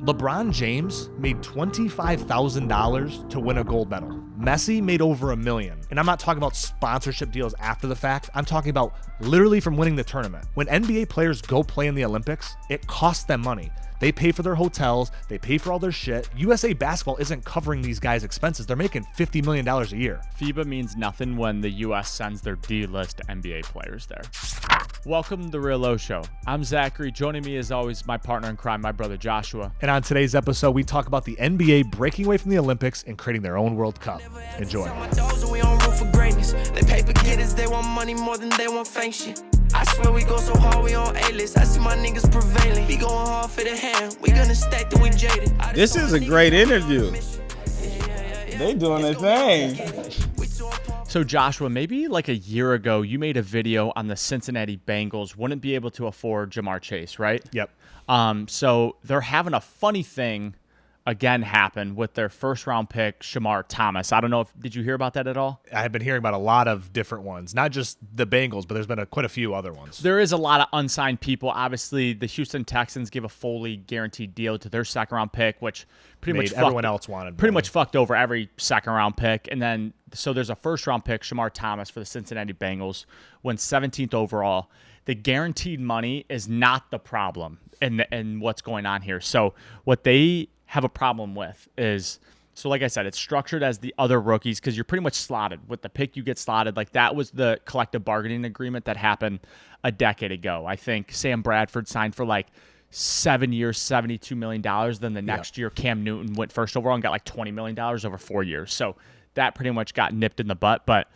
LeBron James made $25,000 to win a gold medal. Messi made over $1 million. And I'm not talking about sponsorship deals after the fact. I'm talking about literally from winning the tournament. When NBA players go play in the Olympics, it costs them money. They pay for their hotels. They pay for all their shit. USA Basketball isn't covering these guys' expenses. They're making $50 million a year. FIBA means nothing when the U.S. sends their D-list NBA players there. Welcome to The Real Oshow. I'm Zachary. Joining me as always, my partner in crime, my brother Joshua. And on today's episode, we talk about the NBA breaking away from the Olympics and creating their own World Cup. Enjoy. They paper getters, they want money more than they want fame shit. I swear we go so hard, we on A-list. I see my niggas prevailing. We going hard for the hand. We gonna stack till we jaded. This is a great interview. They doing their thing. So Joshua, maybe like a year ago, you made a video on the Cincinnati Bengals wouldn't be able to afford Jamar Chase, right? Yep. So they're having a funny thing again happen with their first-round pick, Shamar Thomas. I don't know did you hear about that at all? I've been hearing about a lot of different ones, not just the Bengals, but there's been quite a few other ones. There is a lot of unsigned people. Obviously, the Houston Texans give a fully guaranteed deal to their second-round pick, which pretty much everyone else wanted. Pretty much fucked over every second-round pick. And then, so there's a first-round pick, Shamar Thomas, for the Cincinnati Bengals, went 17th overall. The guaranteed money is not the problem in what's going on here. So what they have a problem with is, so like I said, it's structured as the other rookies because you're pretty much slotted. With the pick, you get slotted. Like that was the collective bargaining agreement that happened a decade ago. I think Sam Bradford signed for like 7 years, $72 million. Then the next year, Cam Newton went first overall and got like $20 million over 4 years. So that pretty much got nipped in the butt. But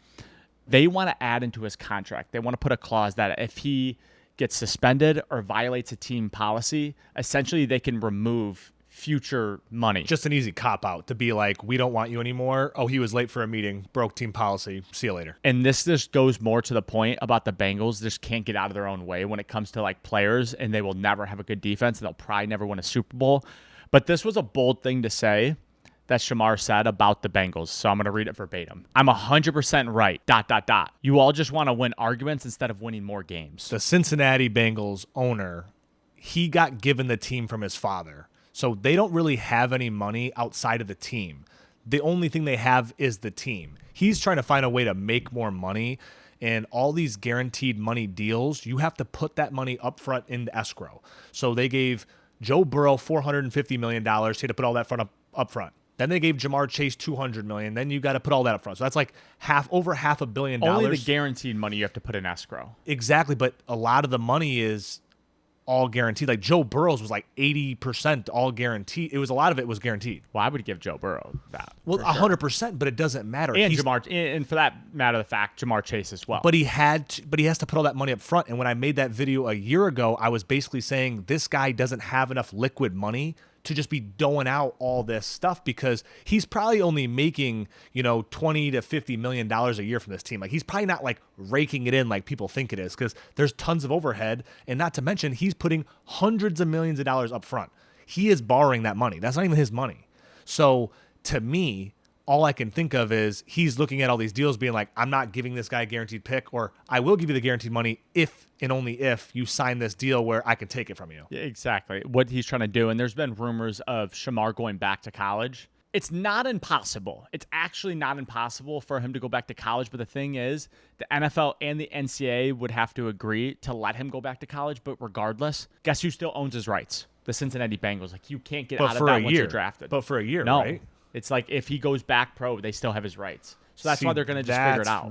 they want to add into his contract. They want to put a clause that if he gets suspended or violates a team policy, essentially they can remove future money. Just an easy cop-out to be like, we don't want you anymore. Oh, he was late for a meeting, broke team policy, see you later. And this just goes more to the point about the Bengals just can't get out of their own way when it comes to like players, and they will never have a good defense, and they'll probably never win a Super Bowl. But this was a bold thing to say that Shamar said about the Bengals, so I'm going to read it verbatim. I'm 100% right, ... You all just want to win arguments instead of winning more games. The Cincinnati Bengals owner, he got given the team from his father. So they don't really have any money outside of the team. The only thing they have is the team. He's trying to find a way to make more money, and all these guaranteed money deals, you have to put that money up front into escrow. So they gave Joe Burrow $450 million. He had to put all that up front. Then they gave Jamar Chase $200 million. Then you got to put all that up front. So that's like over $500 million. Only the guaranteed money you have to put in escrow. Exactly, but a lot of the money is all guaranteed. Like Joe Burrow's was like 80% all guaranteed. A lot of it was guaranteed. Well, I would give Joe Burrow that. Well, 100%, but it doesn't matter. And and for that matter of fact, Jamar Chase as well. But he has to put all that money up front. And when I made that video a year ago, I was basically saying this guy doesn't have enough liquid money to just be doling out all this stuff, because he's probably only making, $20 to $50 million a year from this team. Like he's probably not like raking it in like people think it is, because there's tons of overhead, and not to mention he's putting hundreds of millions of dollars up front. He is borrowing that money. That's not even his money. So to me, all I can think of is he's looking at all these deals being like, I'm not giving this guy a guaranteed pick, or I will give you the guaranteed money if and only if you sign this deal where I can take it from you. Yeah, exactly what he's trying to do. And there's been rumors of Shamar going back to college. It's not impossible. It's actually not impossible for him to go back to college. But the thing is, the NFL and the NCAA would have to agree to let him go back to college. But regardless, guess who still owns his rights? The Cincinnati Bengals. Like, you can't get out of that once you're drafted. But for a year, no. Right? It's like if he goes back pro, they still have his rights. So that's why they're going to just figure it out.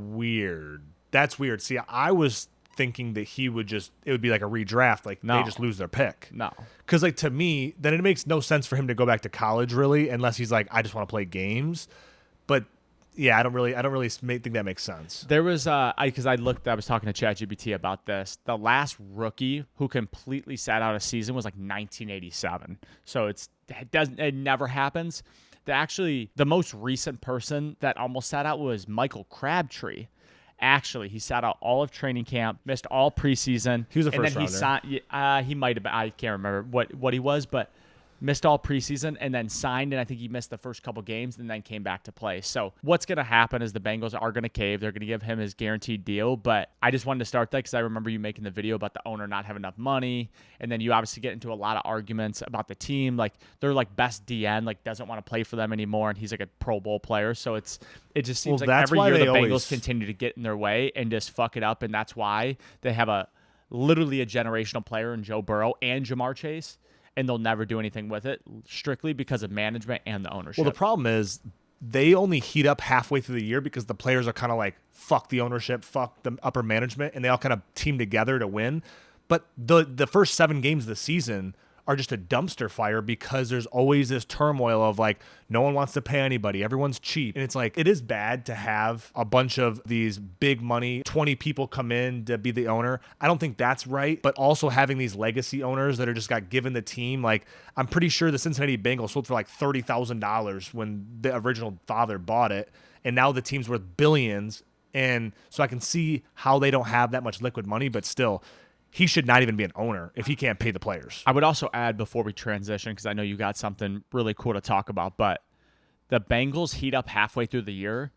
That's weird. See, I was thinking that it would be like a redraft. Like they just lose their pick. No. Because like to me, then it makes no sense for him to go back to college really, unless he's like, I just want to play games. But yeah, I don't really think that makes sense. There was I was talking to ChatGPT about this. The last rookie who completely sat out a season was like 1987. So it never happens. The most recent person that almost sat out was Michael Crabtree. Actually, he sat out all of training camp, missed all preseason. He was a first rounder. He might have been. I can't remember what he was, but missed all preseason, and then signed, and I think he missed the first couple games and then came back to play. So what's going to happen is the Bengals are going to cave. They're going to give him his guaranteed deal, but I just wanted to start that because I remember you making the video about the owner not having enough money, and then you obviously get into a lot of arguments about the team. Like, they're like best DN, like doesn't want to play for them anymore, and he's like a Pro Bowl player. So it just seems like every year the Bengals continue to get in their way and just fuck it up, and that's why they have literally a generational player in Joe Burrow and Jamar Chase, and they'll never do anything with it strictly because of management and the ownership. Well, the problem is they only heat up halfway through the year because the players are kind of like, fuck the ownership, fuck the upper management, and they all kind of team together to win. But the first 7 games of the season are just a dumpster fire because there's always this turmoil of like, no one wants to pay anybody. Everyone's cheap. And it's like, it is bad to have a bunch of these big money, 20 people come in to be the owner. I don't think that's right. But also having these legacy owners that are just got given the team. Like, I'm pretty sure the Cincinnati Bengals sold for like $30,000 when the original father bought it. And now the team's worth billions. And so I can see how they don't have that much liquid money, but still, he should not even be an owner if he can't pay the players. I would also add before we transition, because I know you got something really cool to talk about, but the Bengals heat up halfway through the year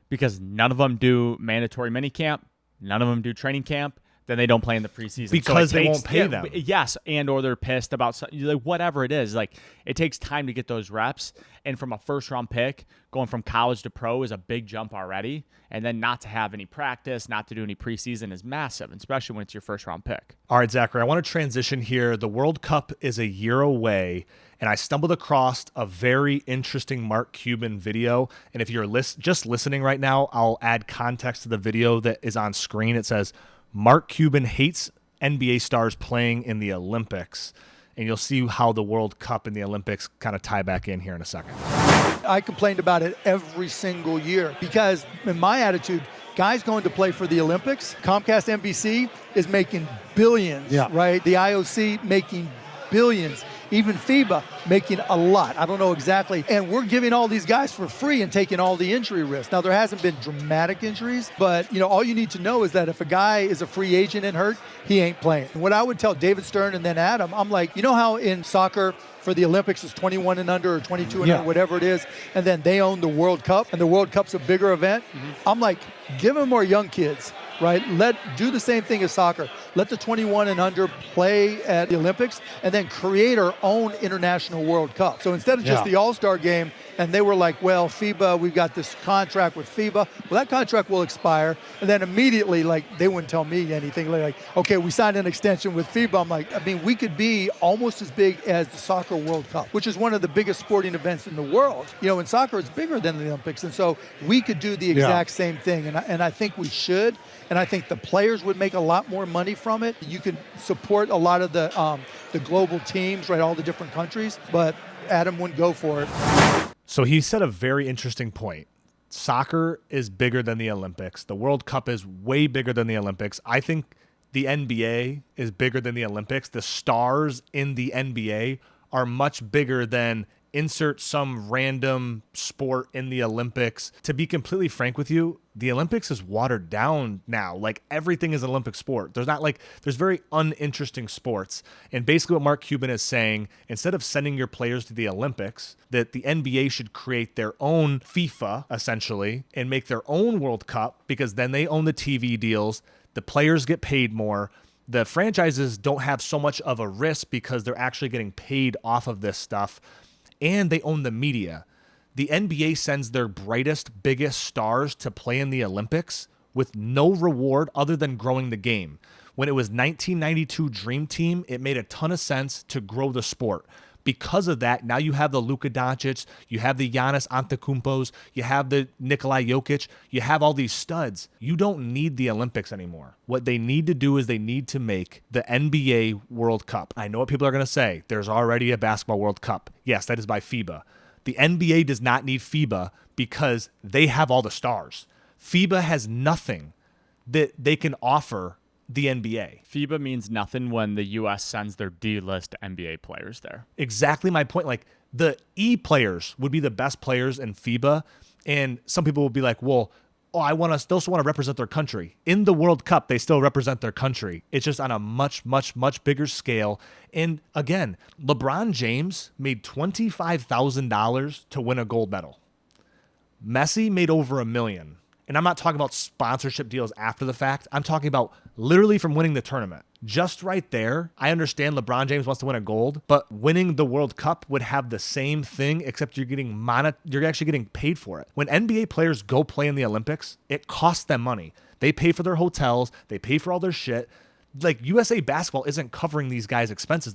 because none of them do mandatory minicamp, none of them do training camp, then they don't play in the preseason. Because they won't pay them. Yes, and or they're pissed about like whatever it is. Like, it takes time to get those reps, and from a first-round pick, going from college to pro is a big jump already, and then not to have any practice, not to do any preseason is massive, especially when it's your first-round pick. All right, Zachary, I want to transition here. The World Cup is a year away, and I stumbled across a very interesting Mark Cuban video, and if you're just listening right now, I'll add context to the video that is on screen. It says, Mark Cuban hates NBA stars playing in the Olympics. And you'll see how the World Cup and the Olympics kind of tie back in here in a second. I complained about it every single year because in my attitude, guys going to play for the Olympics, Comcast NBC is making billions, right? The IOC making billions. Even FIBA making a lot. I don't know exactly. And we're giving all these guys for free and taking all the injury risks. Now, there hasn't been dramatic injuries, but, all you need to know is that if a guy is a free agent and hurt, he ain't playing. And what I would tell David Stern and then Adam, I'm like, you know how in soccer for the Olympics it's 21 and under or 22 and under, whatever it is, and then they own the World Cup, and the World Cup's a bigger event? I'm like, give them more young kids. Right? Do the same thing as soccer. Let the 21 and under play at the Olympics and then create our own international World Cup. So instead of just the All-Star game, and they were like, well, FIBA, we've got this contract with FIBA. Well, that contract will expire. And then immediately, like, they wouldn't tell me anything. Like, okay, we signed an extension with FIBA. I'm like, I mean, we could be almost as big as the Soccer World Cup, which is one of the biggest sporting events in the world. In soccer, it's bigger than the Olympics. And so we could do the exact same thing. And I think we should. And I think the players would make a lot more money from it. You can support a lot of the global teams, right, all the different countries. But Adam wouldn't go for it. So he said a very interesting point. Soccer is bigger than the Olympics. The World Cup is way bigger than the Olympics. I think the NBA is bigger than the Olympics. The stars in the NBA are much bigger than insert some random sport in the Olympics. To be completely frank with you, the Olympics is watered down now. Like, everything is an Olympic sport. There's very uninteresting sports. And basically what Mark Cuban is saying, instead of sending your players to the Olympics, that the NBA should create their own FIFA, essentially, and make their own World Cup, because then they own the TV deals. The players get paid more. The franchises don't have so much of a risk because they're actually getting paid off of this stuff. And they own the media. The NBA sends their brightest, biggest stars to play in the Olympics with no reward other than growing the game. When it was 1992 Dream Team, it made a ton of sense to grow the sport. Because of that, now you have the Luka Doncic, you have the Giannis Antetokounmpos, you have the Nikolai Jokic, you have all these studs. You don't need the Olympics anymore. What they need to do is they need to make the NBA World Cup. I know what people are going to say. There's already a basketball World Cup. Yes, that is by FIBA. The NBA does not need FIBA because they have all the stars. FIBA has nothing that they can offer the NBA. FIBA means nothing when the U.S. sends their D-list NBA players there. Exactly my point. Like, the E players would be the best players in FIBA, and some people will be like, well, they also want to represent their country. In the World Cup, they still represent their country. It's just on a much, much, much bigger scale. And again, LeBron James made $25,000 to win a gold medal. Messi made over $1 million. And I'm not talking about sponsorship deals after the fact. I'm talking about literally from winning the tournament. Just right there, I understand LeBron James wants to win a gold, but winning the World Cup would have the same thing, except you're actually getting paid for it. When NBA players go play in the Olympics, it costs them money. They pay for their hotels, they pay for all their shit. Like USA Basketball isn't covering these guys' expenses.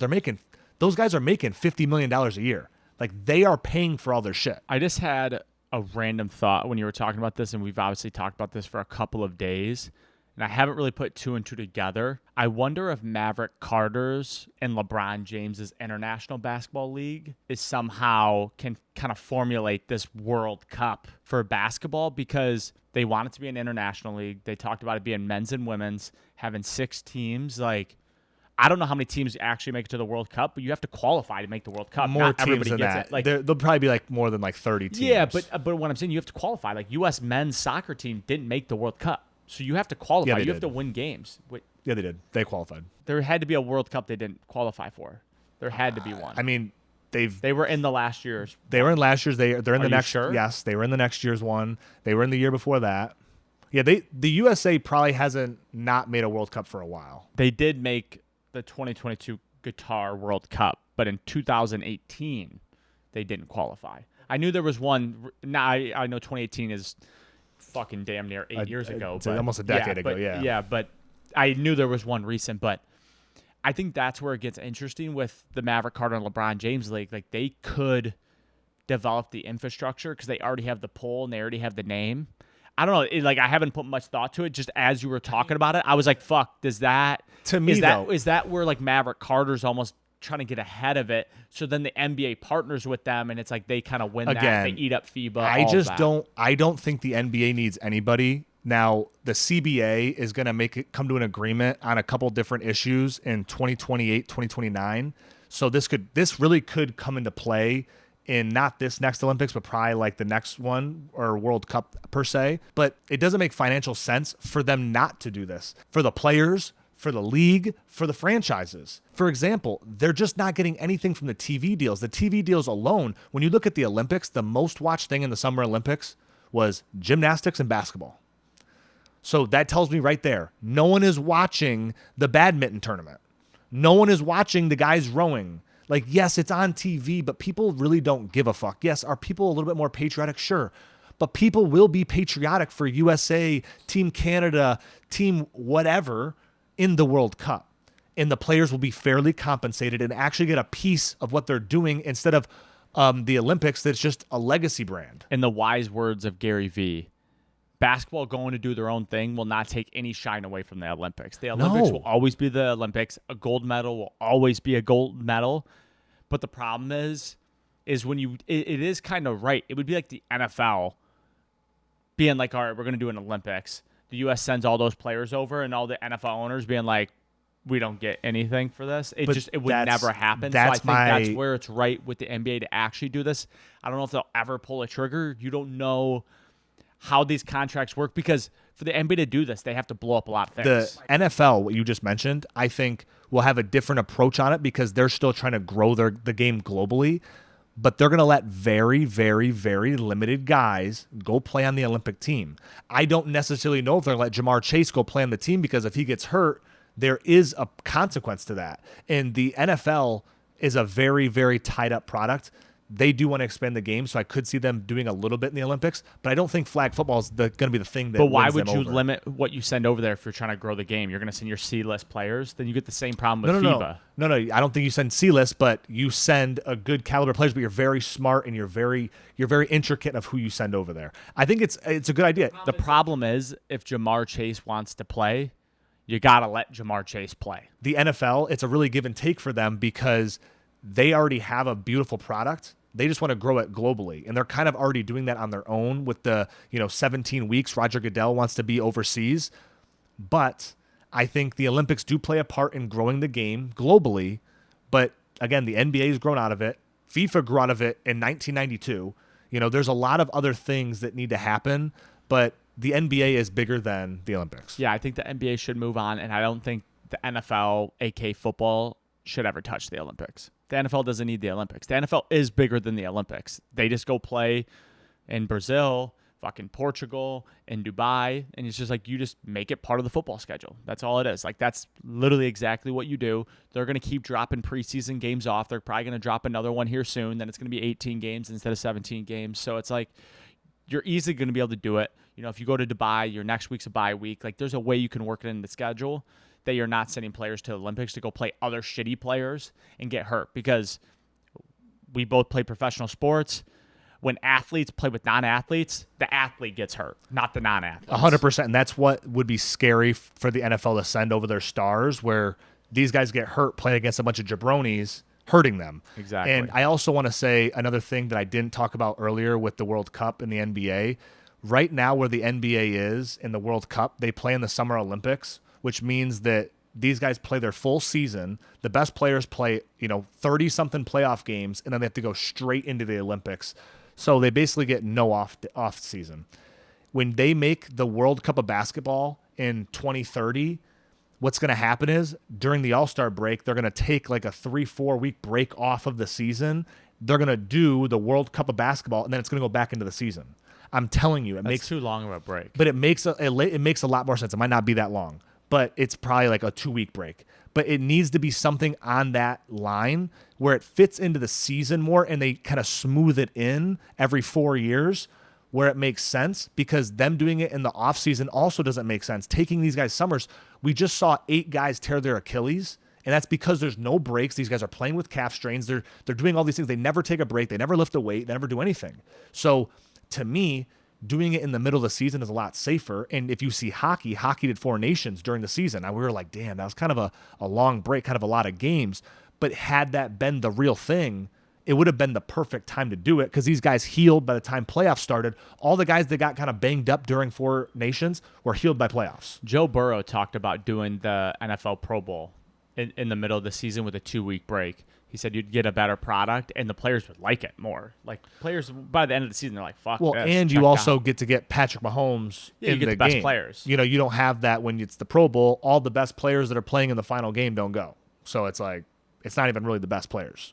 Those guys are making $50 million a year. Like they are paying for all their shit. I just had a random thought when you were talking about this, and we've obviously talked about this for a couple of days, and I haven't really put two and two together. I wonder if Maverick Carter's and LeBron James's International Basketball League is somehow can kind of formulate this World Cup for basketball, because they want it to be an international league. They talked about it being men's and women's, having 6 teams. Like, I don't know how many teams actually make it to the World Cup, but you have to qualify to make the World Cup. More Not teams everybody than gets that. it. Like, There'll probably be like more than like 30 teams. yeah, but what I'm saying, you have to qualify. Like, U.S. men's soccer team didn't make the World Cup, so you have to qualify. Yeah, you they have did. to win games. Yeah, they did. They qualified. There had to be a World Cup they didn't qualify for. There had to be one. I mean, They were in the last year's. they were in last year's. They're in the you next. sure? Yes, they were in the next year's one. They were in the year before that. Yeah, the USA probably hasn't not made a World Cup for a while. They did make the 2022 Qatar World Cup, but in 2018 they didn't qualify. I knew there was one. Now I know 2018 is fucking damn near 8 years ago. It's but, almost a decade ago, yeah. Yeah, but I knew there was one recent. But I think that's where it gets interesting with the Maverick Carter and LeBron James League. Like, they could develop the infrastructure because they already have the poll and they already have the name. I don't know. I haven't put much thought to it. Just as you were talking about it, I was like, "Fuck." Does that To me, is that where like Maverick Carter's almost trying to get ahead of it? So then the NBA partners with them, and it's like they kind of win Again, that. They eat up FIBA. I don't think the NBA needs anybody. Now, the CBA is going to come to an agreement on a couple different issues in 2028, 2029. So this really could come into play in not this next Olympics, but probably like the next one or World Cup per se. But it doesn't make financial sense for them not to do this. For the players, for the league, for the franchises. For example, they're just not getting anything from the TV deals. The TV deals alone, when you look at the Olympics, the most watched thing in the Summer Olympics was gymnastics and basketball. So that tells me right there, no one is watching the badminton tournament. No one is watching the guys rowing. Like, yes, it's on TV, but people really don't give a fuck. Yes, are people a little bit more patriotic? Sure. But people will be patriotic for USA, Team Canada, Team whatever in the World Cup. And the players will be fairly compensated and actually get a piece of what they're doing instead of the Olympics that's just a legacy brand. In the wise words of Gary Vee, basketball going to do their own thing will not take any shine away from the Olympics. The Olympics will always be the Olympics. A gold medal will always be a gold medal. But the problem is when it is kind of right. It would be like the NFL being like, all right, we're going to do an Olympics. The U.S. sends all those players over, and all the NFL owners being like, we don't get anything for this. It would never happen. So I think that's where it's right with the NBA to actually do this. I don't know if they'll ever pull a trigger. You don't know how these contracts work, because for the NBA to do this, they have to blow up a lot of things. The NFL, what you just mentioned, I think will have a different approach on it because they're still trying to grow the game globally, but they're going to let very, very, very limited guys go play on the Olympic team. I don't necessarily know if they're going to let Jamar Chase go play on the team, because if he gets hurt, there is a consequence to that. And the NFL is a very, very tied up product. They do want to expand the game, so I could see them doing a little bit in the Olympics, but I don't think flag football is going to be the thing that. But why wins would them you over. limit what you send over there if you're trying to grow the game? You're going to send your C-list players, then you get the same problem with FIBA. No, I don't think you send C-list, but you send a good caliber players, but you're very smart and you're very intricate of who you send over there. I think it's a good idea. The problem is if Jamar Chase wants to play, you got to let Jamar Chase play. The NFL, it's a really give and take for them because they already have a beautiful product. They just want to grow it globally, and they're kind of already doing that on their own with the 17 weeks. Roger Goodell wants to be overseas, but I think the Olympics do play a part in growing the game globally. But again, the NBA's grown out of it. FIFA grew out of it in 1992. There's a lot of other things that need to happen, but the NBA is bigger than the Olympics. Yeah, I think the NBA should move on, and I don't think the NFL, aka football, should ever touch the Olympics. The NFL doesn't need the Olympics. The NFL is bigger than the Olympics. They just go play in Brazil, fucking Portugal, in Dubai, and it's just like you just make it part of the football schedule. That's all it is. Like that's literally exactly what you do. They're going to keep dropping preseason games off. They're probably going to drop another one here soon. Then it's going to be 18 games instead of 17 games. So it's like you're easily going to be able to do it. You know, if you go to Dubai, your next week's a bye week. Like there's a way you can work it in the schedule that you're not sending players to the Olympics to go play other shitty players and get hurt, because we both play professional sports. When athletes play with non-athletes, the athlete gets hurt, not the non-athletes. 100%. And that's what would be scary for the NFL to send over their stars, where these guys get hurt playing against a bunch of jabronis, hurting them. Exactly. And I also want to say another thing that I didn't talk about earlier with the World Cup and the NBA. Right now, where the NBA is in the World Cup, they play in the Summer Olympics, which means that these guys play their full season. The best players play, 30-something playoff games, and then they have to go straight into the Olympics. So they basically get no off season. When they make the World Cup of basketball in 2030, what's going to happen is during the All-Star break, they're going to take like a 3-4 week break off of the season. They're going to do the World Cup of basketball, and then it's going to go back into the season. I'm telling you, That's too long of a break. But it makes a lot more sense. It might not be that long, but it's probably like a 2-week break. But it needs to be something on that line where it fits into the season more, and they kind of smooth it in every 4 years where it makes sense, because them doing it in the offseason also doesn't make sense. Taking these guys summers, we just saw 8 guys tear their Achilles, and that's because there's no breaks. These guys are playing with calf strains. They're doing all these things. They never take a break. They never lift a weight. They never do anything. So to me, doing it in the middle of the season is a lot safer. And if you see hockey did 4 nations during the season. And we were like, damn, that was kind of a long break, kind of a lot of games. But had that been the real thing, it would have been the perfect time to do it, because these guys healed by the time playoffs started. All the guys that got kind of banged up during 4 nations were healed by playoffs. Joe Burrow talked about doing the NFL Pro Bowl in the middle of the season with a 2-week break. He said you'd get a better product, and the players would like it more. Like players, by the end of the season, they're like, "Fuck." Well, this, and you also get to get Patrick Mahomes in you get the the best game. players. You don't have that when it's the Pro Bowl. All the best players that are playing in the final game don't go. So it's like it's not even really the best players.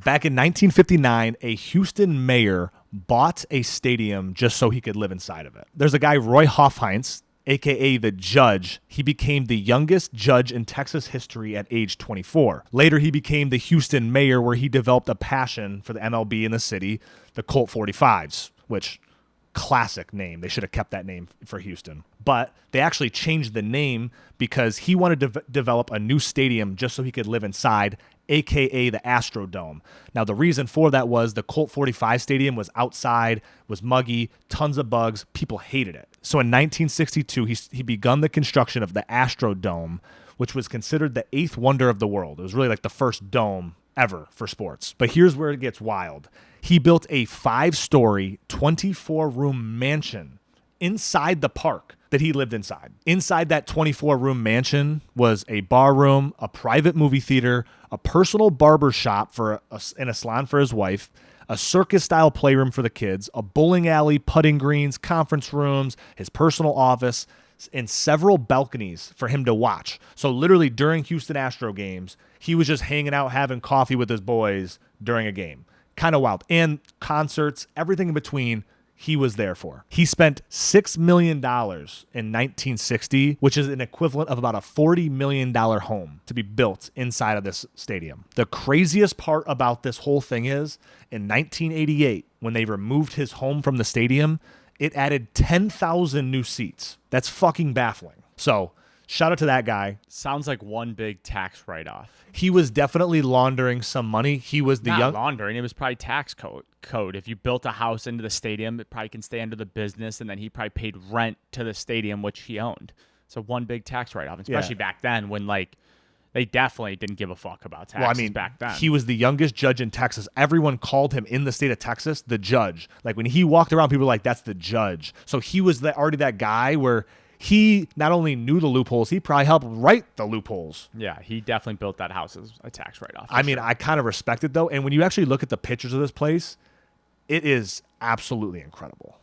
Back in 1959, a Houston mayor bought a stadium just so he could live inside of it. There's a guy, Roy Hofheinz, a.k.a. the Judge. He became the youngest judge in Texas history at age 24. Later, he became the Houston mayor, where he developed a passion for the MLB in the city, the Colt 45s, which, classic name. They should have kept that name for Houston. But they actually changed the name because he wanted to develop a new stadium just so he could live inside, a.k.a. the Astrodome. Now, the reason for that was the Colt 45 stadium was outside, was muggy, tons of bugs. People hated it. So in 1962, he begun the construction of the Astrodome, which was considered the 8th wonder of the world. It was really like the first dome ever for sports. But here's where it gets wild. He built a 5-story, 24-room mansion inside the park that he lived inside. Inside that 24-room mansion was a bar room, a private movie theater, a personal barber shop and a salon for his wife, a circus-style playroom for the kids, a bowling alley, putting greens, conference rooms, his personal office, and several balconies for him to watch. So literally during Houston Astro games, he was just hanging out, having coffee with his boys during a game. Kind of wild. And concerts, everything in between, he was there for. He spent $6 million in 1960, which is an equivalent of about a $40 million home to be built inside of this stadium. The craziest part about this whole thing is, in 1988, when they removed his home from the stadium, it added 10,000 new seats. That's fucking baffling. So, shout out to that guy. Sounds like one big tax write-off. He was definitely laundering some money. He was the Not laundering. It was probably tax code. If you built a house into the stadium, it probably can stay under the business, and then he probably paid rent to the stadium, which he owned. So one big tax write-off, especially back then when they definitely didn't give a fuck about taxes back then. He was the youngest judge in Texas. Everyone called him in the state of Texas the Judge. Like when he walked around, people were like, "That's the Judge." So he was already that guy where he not only knew the loopholes, he probably helped write the loopholes. Yeah, he definitely built that house as a tax write-off. I kind of respect it, though. And when you actually look at the pictures of this place, it is absolutely incredible.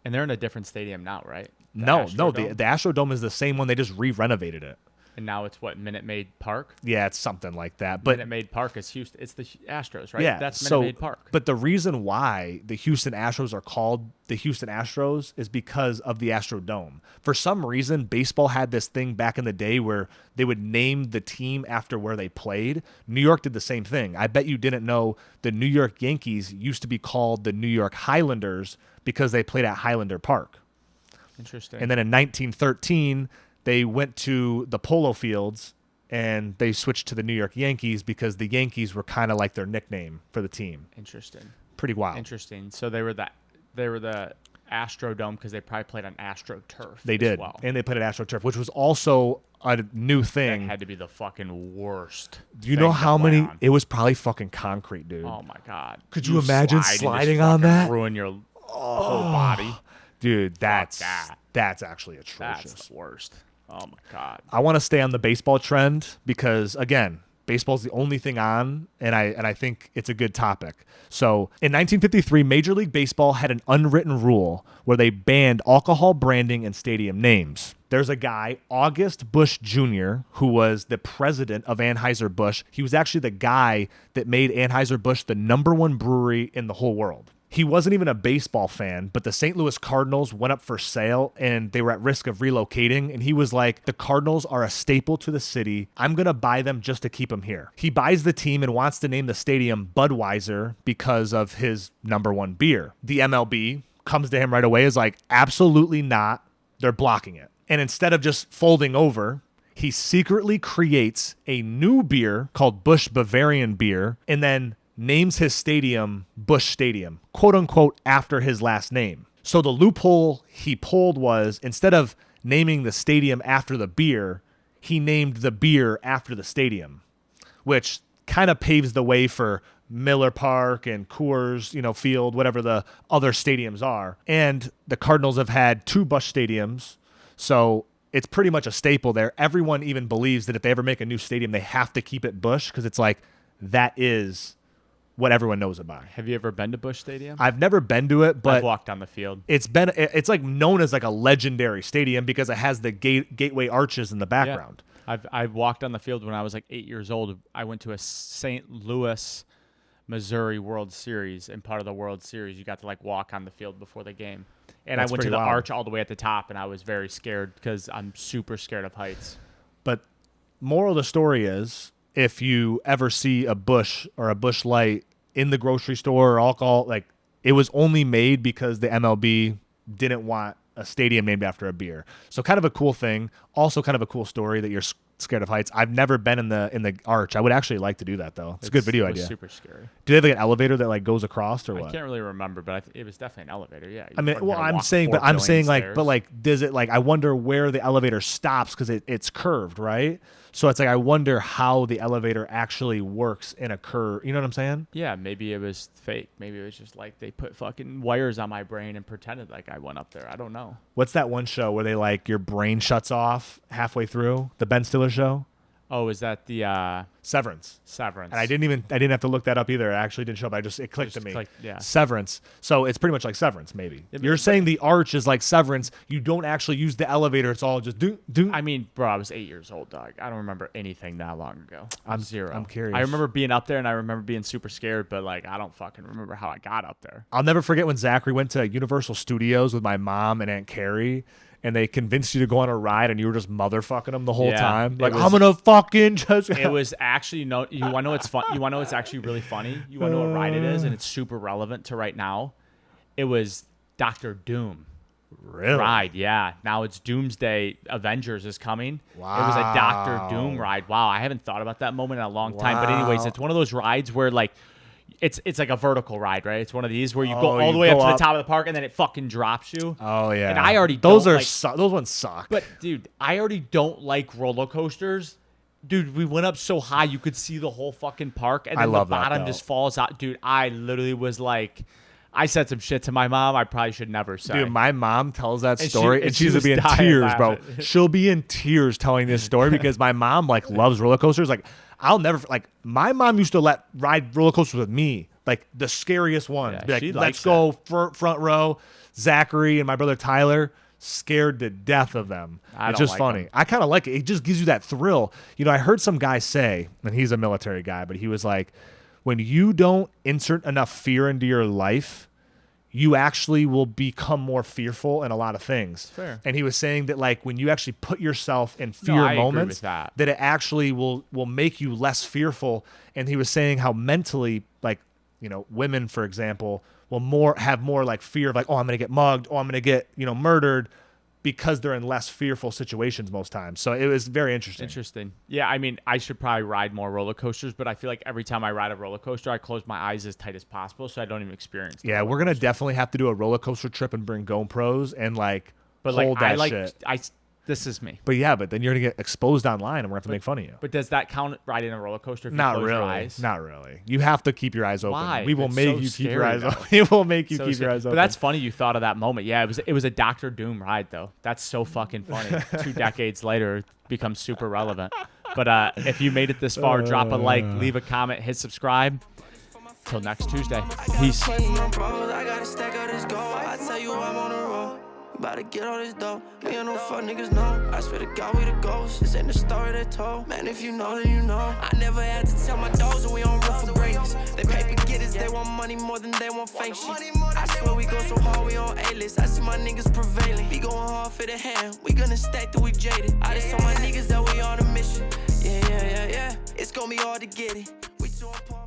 And they're in a different stadium now, right? No, the Astrodome? Astrodome is the same one. They just re-renovated it. And now it's what, Minute Maid Park? Yeah, it's something like that. But Minute Maid Park is Houston. It's the Astros, right? yeah, That's Minute so, Maid Park. But the reason why the Houston Astros are called the Houston Astros is because of the Astrodome. For some reason, baseball had this thing back in the day where they would name the team after where they played. New York did the same thing. I bet you didn't know the New York Yankees used to be called the New York Highlanders because they played at Highlander Park. Interesting. And then in 1913, they went to the Polo Fields and they switched to the New York Yankees because the Yankees were kind of like their nickname for the team. Interesting. Pretty wild. Interesting. So they were the Astrodome because they probably played on AstroTurf. They did. Well. And they played at AstroTurf, which was also a new That thing. had to be the fucking worst. Do you thing know to how play many? on. It was probably fucking concrete, dude. Oh my god! Could you imagine slide and just sliding on fucking that? Ruin your whole body. Dude, that's that. actually atrocious. That's the worst. Oh my god! I want to stay on the baseball trend because, again, baseball's the only thing on, and I think it's a good topic. So in 1953, Major League Baseball had an unwritten rule where they banned alcohol branding and stadium names. There's a guy, August Busch Jr., who was the president of Anheuser-Busch. He was actually the guy that made Anheuser-Busch the #1 brewery in the whole world. He wasn't even a baseball fan, but the St. Louis Cardinals went up for sale and they were at risk of relocating. And he was like, the Cardinals are a staple to the city. I'm going to buy them just to keep them here. He buys the team and wants to name the stadium Budweiser because of his #1 beer. The MLB comes to him right away, is like, absolutely not. They're blocking it. And instead of just folding over, he secretly creates a new beer called Busch Bavarian beer and then names his stadium Busch Stadium, quote unquote, after his last name. So the loophole he pulled was, instead of naming the stadium after the beer, he named the beer after the stadium, which kind of paves the way for Miller Park and Coors, Field, whatever the other stadiums are. And the Cardinals have had 2 Busch stadiums, so it's pretty much a staple there. Everyone even believes that if they ever make a new stadium, they have to keep it Busch because it's like, that is what everyone knows about. Have you ever been to Busch Stadium? I've never been to it, but I've walked on the field. it's like known as like a legendary stadium because it has the gateway arches in the background. Yeah. I've walked on the field when I was like 8 years old. I went to a St. Louis, Missouri World Series, and part of the World Series, you got to like walk on the field before the game. And That's I went to pretty the wild. arch all the way at the top, and I was very scared because I'm super scared of heights. But moral of the story is, if you ever see a Busch or a Busch Light in the grocery store or alcohol, like, it was only made because the MLB didn't want a stadium named after a beer. So kind of a cool thing. Also kind of a cool story that you're scared of heights. I've never been in the arch. I would actually like to do that though. It's a good video It was idea. super scary. Do they have like an elevator that like goes across or I what? can't really remember, but it was definitely an elevator. Yeah. I mean, You well, gotta I'm walk saying, 4 but I'm billion saying like, stairs. but like, does it like? I wonder where the elevator stops because it's curved, right? So it's like I wonder how the elevator actually works in a curve. You know what I'm saying? Yeah, maybe it was fake. Maybe it was just like they put fucking wires on my brain and pretended like I went up there. I don't know. What's that one show where they like your brain shuts off halfway through? The Ben Stiller show, Oh, is that the Severance. Severance? And I didn't have to look that up either. It actually didn't show up. It clicked to me. Yeah. Severance. So it's pretty much like Severance, maybe. Yeah, You're but- saying the arch is like Severance. You don't actually use the elevator. It's all just do. I mean, bro, I was 8 years old, dog. I don't remember anything that long ago. I'm zero. I'm curious. I remember being up there and I remember being super scared, but like I don't fucking remember how I got up there. I'll never forget when Zachary went to Universal Studios with my mom and Aunt Carrie, and they convinced you to go on a ride, and you were just motherfucking them the whole Yeah, time. it Like, was- I'm gonna fucking just. It was actually you want to know what's fun? You want to know what's actually really funny? You want to know what ride it is, and it's super relevant to right now. It was Doctor Doom really ride. Yeah, now it's Doomsday Avengers is coming. It was a Doctor Doom ride. Wow, I haven't thought about that moment in a long time. But anyways, Wow. it's one of those rides where like. It's like a vertical ride, right? It's one of these where you go Oh, all you the way go up to up. the top of the park and then it fucking drops you. Oh yeah. And I already those don't are like- those ones suck. But dude, I already don't like roller coasters. Dude, we went up so high you could see the whole fucking park, and I then love the that, bottom though. just falls out. Dude, I literally was like, I said some shit to my mom. I probably should never say. Dude, my mom tells that And story, she- and and she she's gonna was be in dying tears, bro. laughing. She'll be in tears telling this story because my mom like loves roller coasters. Like, I'll never like my mom used to ride roller coasters with me like the scariest ones. Yeah, Be like, she let's likes go front row. Zachary and my brother Tyler scared to death of them. I It's don't just like funny. them. I kind of like it. It just gives you that thrill. You know, I heard some guy say, and he's a military guy, but he was like, when you don't insert enough fear into your life, you actually will become more fearful in a lot of things. Fair. And he was saying that like when you actually put yourself in fear I agree moments, with that. it actually will make you less fearful. And he was saying how mentally, like, you know, women, for example, will have more like fear of like, oh, I'm gonna get mugged, oh, I'm gonna get, you know, murdered, because they're in less fearful situations most times. So it was very interesting. Interesting. Yeah, I mean, I should probably ride more roller coasters, but I feel like every time I ride a roller coaster, I close my eyes as tight as possible so I don't even experience the Yeah, roller we're gonna coaster. definitely have to do a roller coaster trip and bring GoPros and like But hold like, that shit. this is me. But then you're gonna get exposed online, and we're gonna have to make fun of you. But does that count riding a roller coaster if you Not close really. your eyes? Not really. You have to keep your eyes open. Why? We will It's make so you keep your scary, eyes though. open. We will make you So keep your scary. eyes open. But that's funny you thought of that moment. Yeah, it was a Dr. Doom ride though. That's so fucking funny. 2 decades later, it becomes super relevant. But if you made it this far, drop a like, leave a comment, hit subscribe. Till next Tuesday. Peace. I gotta stack out this gold. I tell you I'm on the road. About to get all this dough. Me and no fuck niggas know. I swear to God we the ghosts. This ain't the story they told. Man, if you know, then you know. I never had to tell my dogs that we on room for greatness. They paper getters, they want money more than they want fake shit. I swear we go so hard, we on A-list. I see my niggas prevailing. We going hard for the hand. We gonna stack till we jaded. I just told my niggas that we on a mission. Yeah. It's gonna be hard to get it. We too important.